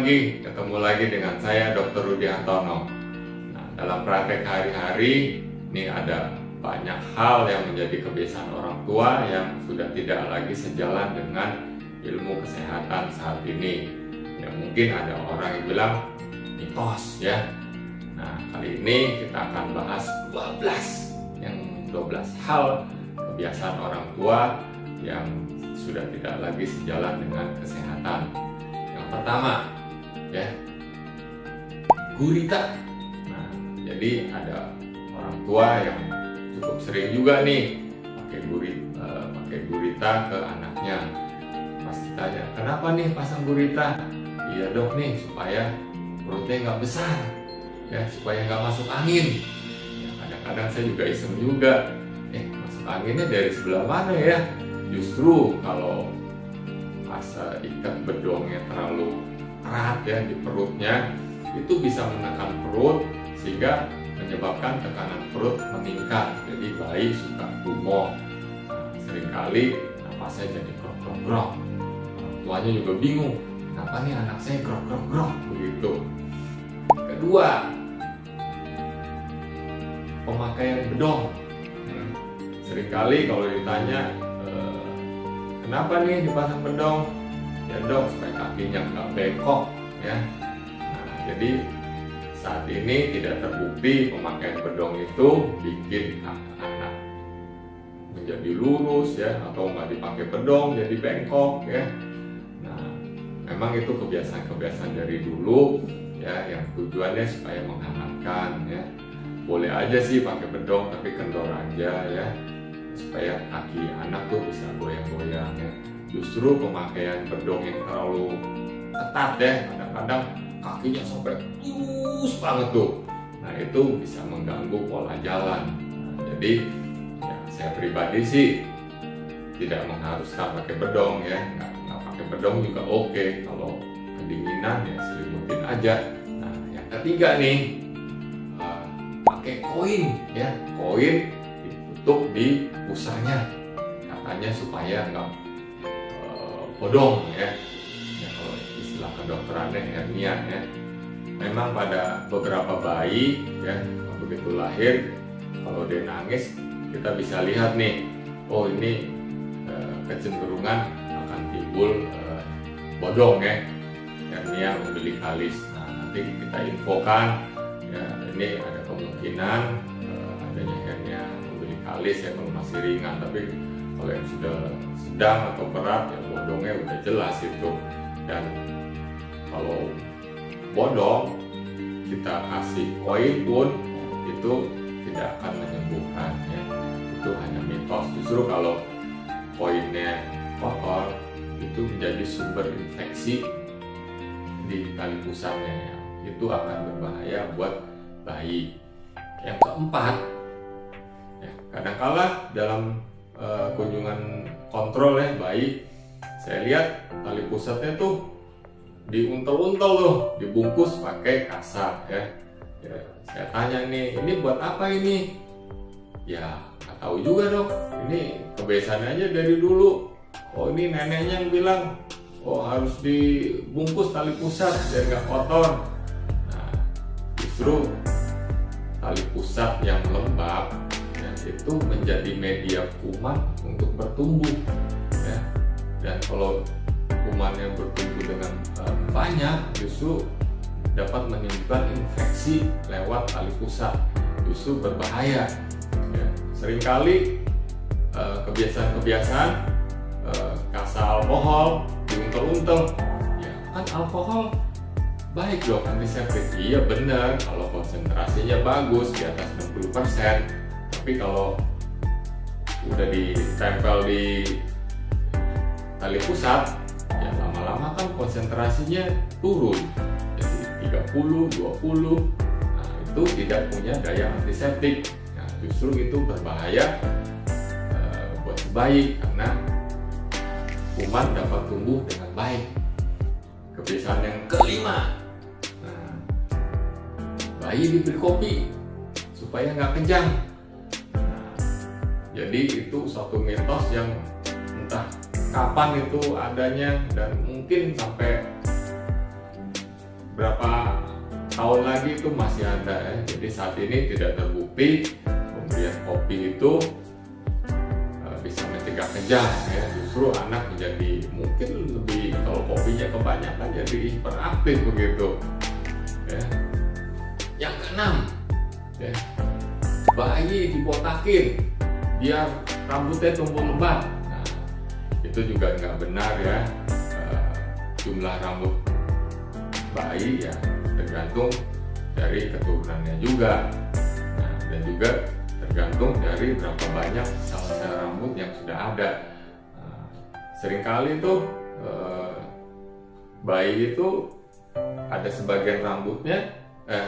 pagi, ketemu lagi dengan saya Dr. Rudi Hartono. Nah, dalam praktek hari-hari ini ada banyak hal yang menjadi kebiasaan orang tua yang sudah tidak lagi sejalan dengan ilmu kesehatan saat ini. Ya, mungkin ada orang yang bilang mitos ya. Nah, kali ini kita akan bahas 12 hal kebiasaan orang tua yang sudah tidak lagi sejalan dengan kesehatan. Yang pertama ya, gurita. Nah, jadi ada orang tua yang cukup sering juga nih pakai gurita ke anaknya. Pasti tanya, kenapa nih pasang gurita? Iya dok nih, supaya perutnya nggak besar ya, supaya nggak masuk angin ya. Kadang-kadang saya juga iseng juga, masuk anginnya dari sebelah mana ya? Justru kalau pas ikat bedongnya terlalu erat ya di perutnya, itu bisa menekan perut sehingga menyebabkan tekanan perut meningkat. Jadi bayi suka gumoh. Nah, seringkali napasnya jadi grok-grok-grok. Orang tuanya juga bingung, kenapa nih anak saya grok-grok-grok begitu. Kedua, pemakaian bedong. Seringkali kalau ditanya, kenapa nih dipasang bedong? Ya dok, supaya kakinya nggak bengkok ya. Nah, jadi saat ini tidak terbukti pemakaian bedong itu bikin anak menjadi lurus ya, atau nggak dipakai bedong jadi bengkok ya. Nah, memang itu kebiasaan-kebiasaan dari dulu ya, yang tujuannya supaya menghangatkan ya. Boleh aja sih pakai bedong, tapi kendor aja ya, supaya kaki anak tuh bisa goyang-goyang ya. Justru pemakaian bedong yang terlalu ketat ya, kadang-kadang kakinya sampai lurus banget tuh. Nah, itu bisa mengganggu pola jalan. Nah, jadi ya, saya pribadi sih tidak mengharuskan pakai bedong ya, nggak pakai bedong juga oke. Kalau kedinginan ya selimutin aja. Nah, yang ketiga nih, pakai koin ya, koin ditutup di pusarnya, katanya supaya nggak bodong ya. Kalau istilah kedokterannya hernia ya. Memang pada beberapa bayi ya, begitu lahir, kalau dia nangis kita bisa lihat nih, oh ini kecenderungan akan timbul bodong ya, hernia umbilikalis. Nah, nanti kita infokan ya, ini ada kemungkinan adanya hernia umbilikalis ya kalau masih ringan, tapi kalau yang sudah sedang atau berat ya bodongnya udah jelas itu. Dan kalau bodong kita kasih koin pun itu tidak akan menyembuhkan ya, itu hanya mitos. Justru kalau koinnya kotor itu menjadi sumber infeksi di tali pusarnya ya, itu akan berbahaya buat bayi. Yang keempat ya, kadangkala dalam kunjungan kontrol ya bayi, saya lihat tali pusatnya tuh diuntel-untel tuh, dibungkus pakai kasa ya. Saya tanya nih, ini buat apa ini? Ya nggak tahu juga dok, ini kebiasaannya aja dari dulu. Oh ini neneknya yang bilang, oh harus dibungkus tali pusat biar nggak kotor. Nah, justru tali pusat yang lembab itu menjadi media kuman untuk bertumbuh ya. Dan kalau kuman yang bertumbuh dengan banyak justru dapat menimbulkan infeksi lewat tali pusat, justru berbahaya ya. Seringkali kebiasaan-kebiasaan kasa alkohol diuntel-untel ya, kan alkohol baik dok antiseptik. Iya benar kalau konsentrasinya bagus di atas 60%. Tapi kalau udah ditempel di tali pusat ya lama-lama kan konsentrasinya turun jadi 30, 20. Nah, itu tidak punya daya antiseptik. Nah, justru itu berbahaya buat bayi karena kuman dapat tumbuh dengan baik. Kebiasaan yang kelima, nah, bayi diberi kopi supaya nggak kejang. Jadi itu suatu mitos yang entah kapan itu adanya, dan mungkin sampai berapa tahun lagi itu masih ada ya. Jadi saat ini tidak terbukti pemberian kopi itu bisa mencegah kejang ya. Justru anak menjadi mungkin lebih, kalau kopinya kebanyakan jadi hiperaktif begitu ya. Yang keenam ya, bayi dibotakin biar rambutnya tumbuh lebat. Nah, itu juga nggak benar ya. Jumlah rambut bayi ya tergantung dari keturunannya juga. Nah, dan juga tergantung dari berapa banyak sel-sel rambut yang sudah ada. Seringkali tuh bayi itu ada sebagian rambutnya,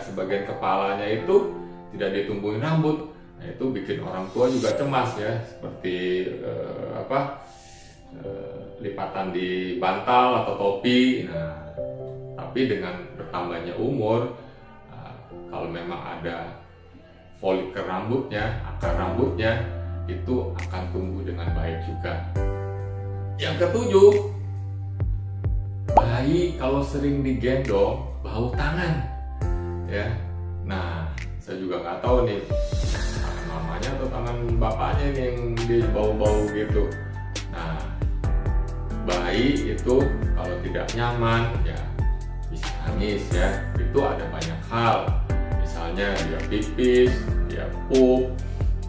sebagian kepalanya itu tidak ditumbuhin rambut. Nah, itu bikin orang tua juga cemas ya, seperti lipatan di bantal atau topi. Nah, tapi dengan bertambahnya umur, kalau memang ada folikel rambutnya, akar rambutnya itu akan tumbuh dengan baik juga. Yang ketujuh, bayi kalau sering digendong bau tangan ya. Nah, saya juga nggak tahu nih tangan mamanya atau tangan bapaknya nih yang dia bau-bau gitu. Nah, bayi itu kalau tidak nyaman ya bisa nangis ya. Itu ada banyak hal, misalnya dia pipis, dia pup,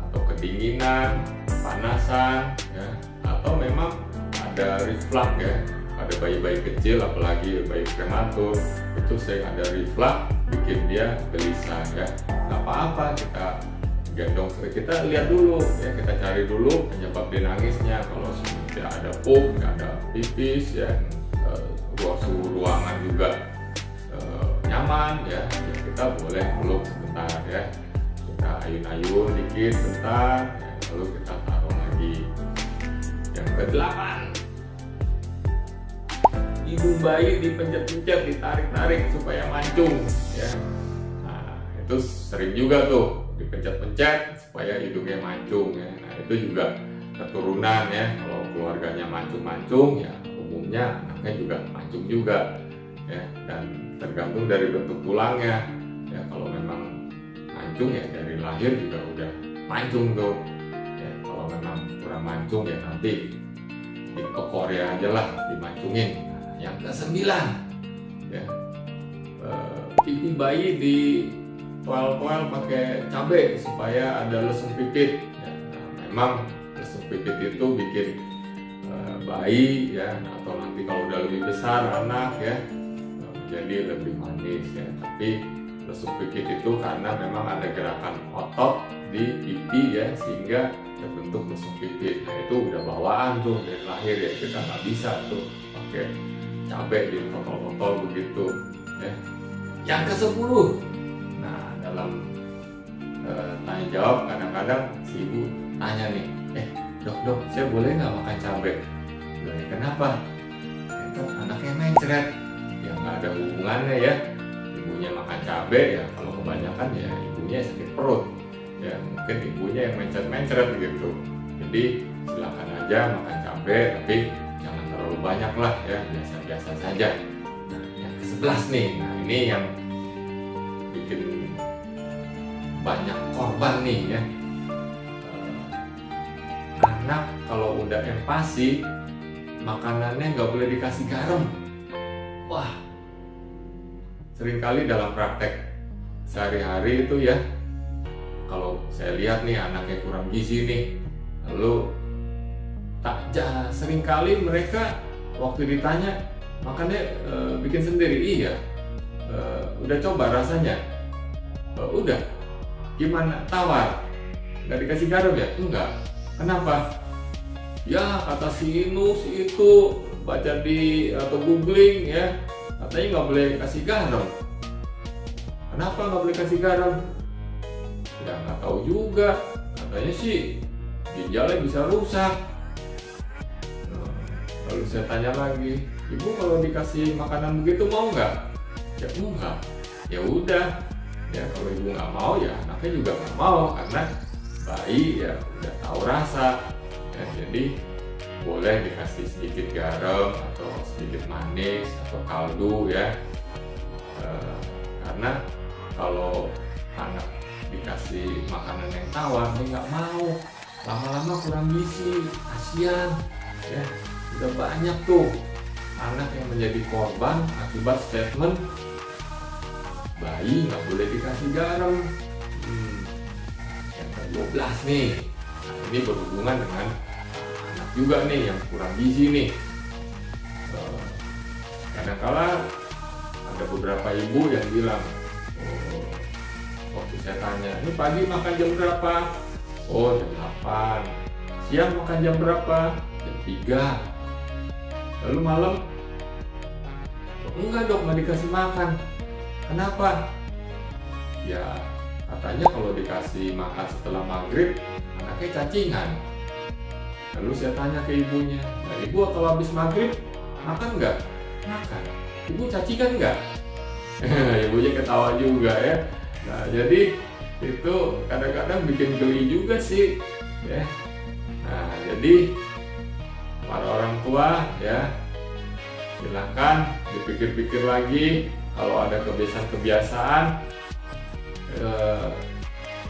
atau kedinginan, panasan ya, atau memang ada reflux ya. Pada bayi-bayi kecil, apalagi bayi prematur, itu sering ada reflux, bikin dia gelisah ya. Nggak apa-apa kita gendong, kita lihat dulu ya, kita cari dulu penyebab dia nangisnya. Kalau tidak ada pup, nggak ada pipis ya, suhu ruangan juga nyaman ya, kita boleh peluk sebentar ya, kita ayun-ayun dikit sebentar ya, lalu kita taruh lagi. Yang kedelapan, hidung bayi dipencet-pencet, ditarik-tarik supaya mancung ya. Nah, itu sering juga tuh dipencet-pencet supaya hidungnya mancung ya. Nah, itu juga keturunan ya. Kalau keluarganya mancung-mancung ya, umumnya anaknya juga mancung juga ya. Dan tergantung dari bentuk tulangnya ya. Kalau memang mancung ya dari lahir juga udah mancung tuh ya. Kalau memang kurang mancung ya nanti di Korea aja lah dimancungin. Yang ke-9 ya, pipi bayi di toel-toel pakai cabai supaya ada lesung pipit ya. Nah, memang lesung pipit itu bikin bayi ya, atau nanti kalau udah lebih besar anak ya menjadi lebih manis ya. Tapi lesung pipit itu karena memang ada gerakan otot di pipi ya, sehingga terbentuk lesung pipit. Nah, itu udah bawaan tuh dari lahir ya, kita nggak bisa tuh pakai cabai di botol-botol begitu ya. Yang ke-10, nah dalam tanya jawab kadang-kadang si ibu tanya nih, dok saya boleh nggak makan cabai? Kenapa? Itu anaknya mencret ya, nggak ada hubungannya ya. Ibunya makan cabai ya, kalau kebanyakan ya ibunya sakit perut ya, mungkin ibunya yang mencret-mencret gitu. Jadi silakan aja makan cabai, tapi jangan terlalu banyak lah ya, biasa-biasa saja. Nah, yang ke-11 nih, nah ini yang bikin banyak korban nih ya. Anak kalau udah empasi, makanannya nggak boleh dikasih garam. Wah, seringkali dalam praktek sehari-hari itu ya, kalau saya lihat nih anaknya kurang gizi nih, lalu seringkali mereka waktu ditanya makannya bikin sendiri. Iya, udah coba rasanya? Udah. Gimana? Tawar? Nggak dikasih garam ya? Enggak. Kenapa? Ya kata si itu baca di atau googling ya, katanya nggak boleh kasih garam. Kenapa nggak boleh kasih garam? Ya nggak tahu juga. Katanya sih ginjalnya bisa rusak. Lalu saya tanya lagi, ibu kalau dikasih makanan begitu mau nggak? Ya enggak. Ya udah, ya kalau ibu nggak mau ya anaknya juga nggak mau, karena bayi ya udah tahu rasa. Ya, jadi boleh dikasih sedikit garam atau sedikit manis atau kaldu ya. Karena kalau anak dikasih makanan yang tawar, dia nggak mau, lama-lama kurang gizi, kasihan ya. Udah banyak tuh anak yang menjadi korban akibat statement bayi nggak boleh dikasih garam. Yang ke-12 nih, ini berhubungan dengan anak juga nih yang kurang gizi nih. Kadang-kala ada beberapa ibu yang bilang, waktu saya tanya, ini pagi makan jam berapa? Oh, jam 8. Siang makan jam berapa? Jam 3. Lalu malam? Enggak dok, nggak dikasih makan. Kenapa? Ya katanya kalau dikasih makan setelah maghrib, anaknya cacingan. Lalu saya tanya ke ibunya, nah ibu kalau habis maghrib makan nggak? Makan. Ibu cacingan nggak? Ibunya ketawa juga ya. Nah jadi itu kadang-kadang bikin geli juga sih ya. Nah jadi para orang tua ya, silakan dipikir-pikir lagi. Kalau ada kebiasaan-kebiasaan,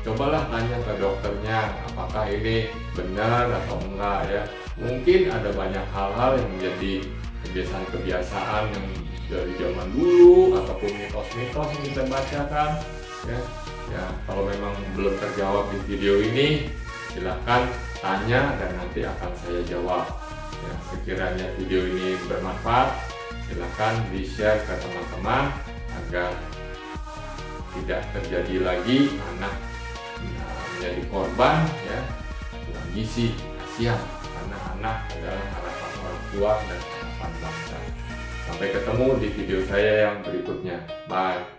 cobalah tanya ke dokternya apakah ini benar atau enggak ya. Mungkin ada banyak hal-hal yang menjadi kebiasaan-kebiasaan yang dari zaman dulu ataupun mitos-mitos yang kita bacakan ya. Ya kalau memang belum terjawab di video ini, silakan tanya dan nanti akan saya jawab ya. Sekiranya video ini bermanfaat, silakan di-share ke teman-teman agar tidak terjadi lagi anak menjadi korban ya kurang gizi, kasihan, karena anak adalah harapan orang tua dan harapan bangsa. Sampai ketemu di video saya yang berikutnya. Bye.